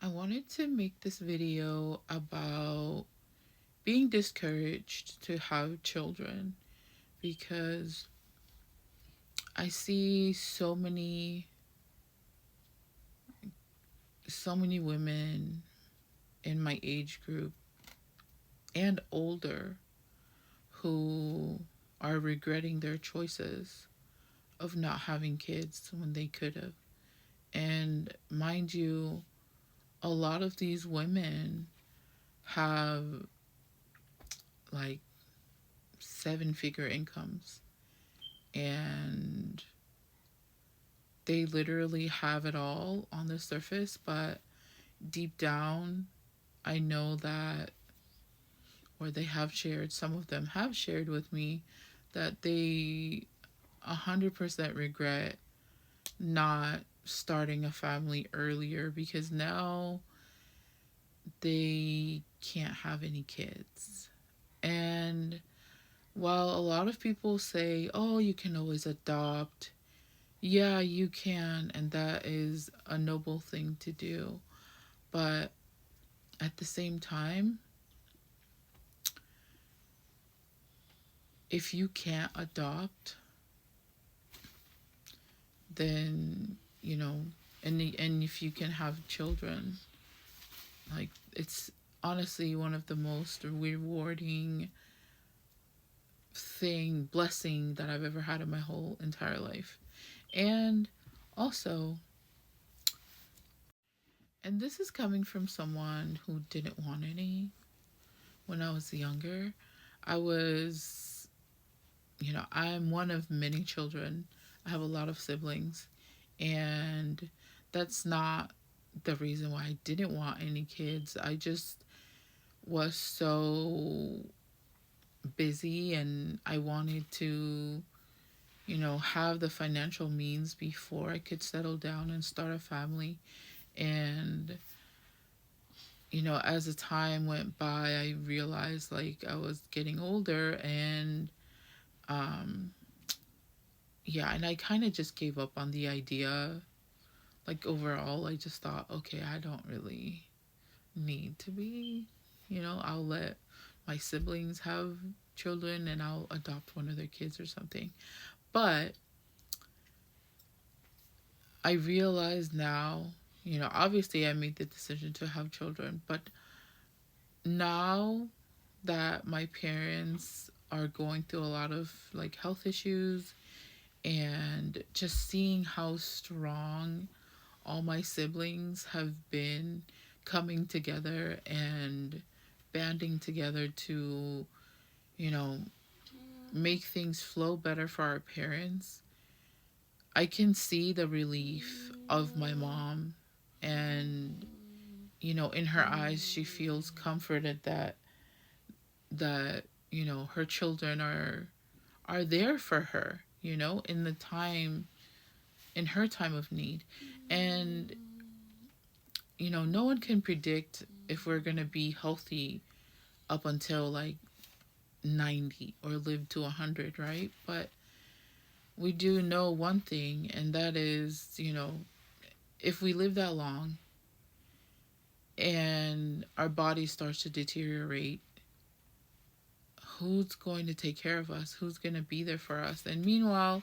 I wanted to make this video about being discouraged to have children because I see so many women in my age group and older who are regretting their choices of not having kids when they could have. And mind you, a lot of these women have like seven-figure incomes, and they literally have it all on the surface, but deep down, I know that, or they have shared, some of them have shared with me that they 100% regret not starting a family earlier because now they can't have any kids. And while a lot of people say, oh, you can always adopt, yeah, you can, and that is a noble thing to do. But at the same time, if you can't adopt, then, and if you can have children, like, it's honestly one of the most rewarding blessing that I've ever had in my whole entire life. And also, and this is coming from someone who didn't want any when I was younger. I was, I'm one of many children. I have a lot of siblings, and that's not the reason why I didn't want any kids. I just was so busy and I wanted to, have the financial means before I could settle down and start a family. And, as the time went by, I realized like I was getting older and, um, yeah, and I kind of just gave up on the idea. Like overall, I just thought, okay, I don't really need to be, I'll let my siblings have children and I'll adopt one of their kids or something. But I realize now, obviously I made the decision to have children, but now that my parents are going through a lot of like health issues and just seeing how strong all my siblings have been coming together and banding together to, you know, make things flow better for our parents, I can see the relief of my mom. And, in her eyes, she feels comforted that, her children are there for her, in in her time of need. And, no one can predict if we're going to be healthy up until like 90 or live to 100, right? But we do know one thing, and that is, if we live that long and our body starts to deteriorate, who's going to take care of us? Who's going to be there for us? And meanwhile,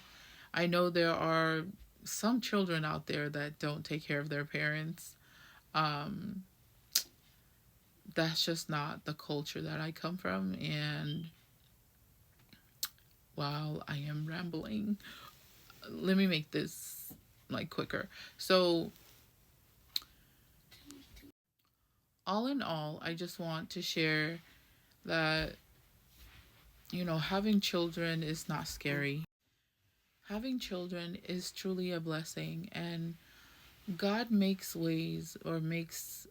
I know there are some children out there that don't take care of their parents. Um, that's just not the culture that I come from. And while I am rambling, let me make this like quicker. So, all in all, I just want to share that, having children is not scary. Having children is truly a blessing, and God makes ways or makes,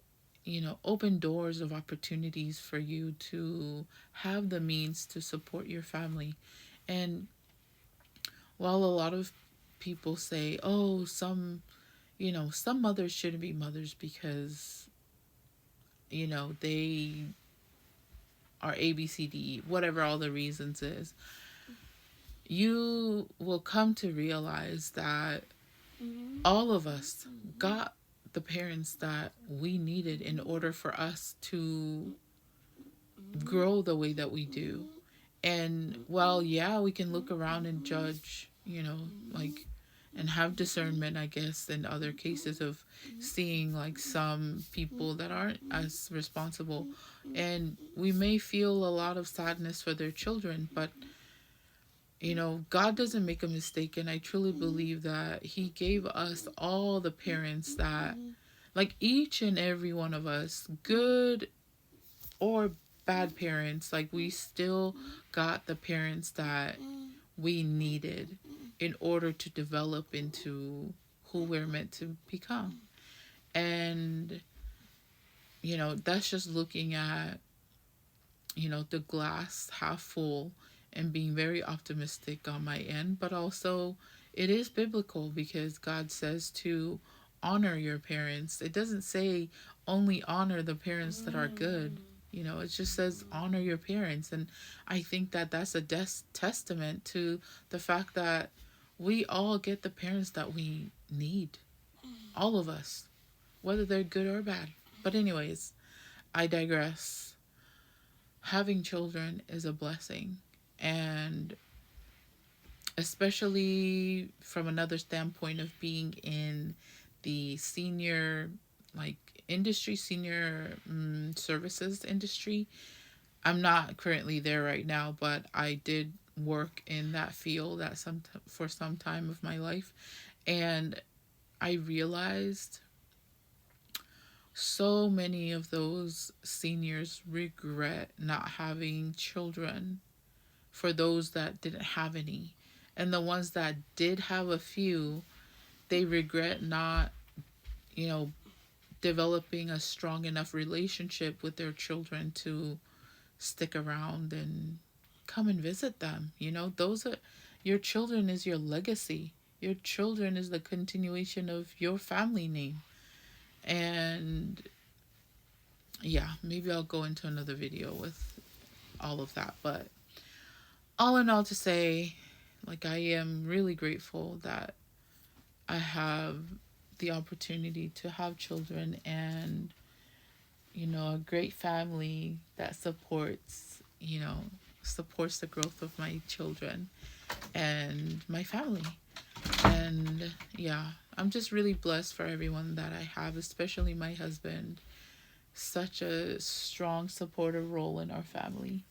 open doors of opportunities for you to have the means to support your family. And while a lot of people say, oh, some mothers shouldn't be mothers because, they are ABCD, whatever all the reasons is, you will come to realize that all of us got the parents that we needed in order for us to grow the way that we do. And well, yeah, we can look around and judge, like, and have discernment, I guess, in other cases of seeing like some people that aren't as responsible. And we may feel a lot of sadness for their children, but God doesn't make a mistake. And I truly believe that He gave us all the parents that, like, each and every one of us, good or bad parents, like, we still got the parents that we needed in order to develop into who we're meant to become. And, that's just looking at, the glass half full and being very optimistic on my end, but also it is biblical because God says to honor your parents. It doesn't say only honor the parents that are good. It just says honor your parents. And I think that that's a testament to the fact that we all get the parents that we need. All of us, whether they're good or bad. But, anyways, I digress. Having children is a blessing. And especially from another standpoint of being in the senior, like, industry, senior services industry. I'm not currently there right now, but I did work in that field for some time of my life. And I realized so many of those seniors regret not having children, for those that didn't have any. And the ones that did have a few, they regret not, you know, developing a strong enough relationship with their children to stick around and come and visit them. Those are your children, is your legacy. Your children is the continuation of your family name. And yeah, maybe I'll go into another video with all of that. But all in all, to say, like, I am really grateful that I have the opportunity to have children and, a great family that supports the growth of my children and my family. And yeah, I'm just really blessed for everyone that I have, especially my husband. Such a strong supportive role in our family.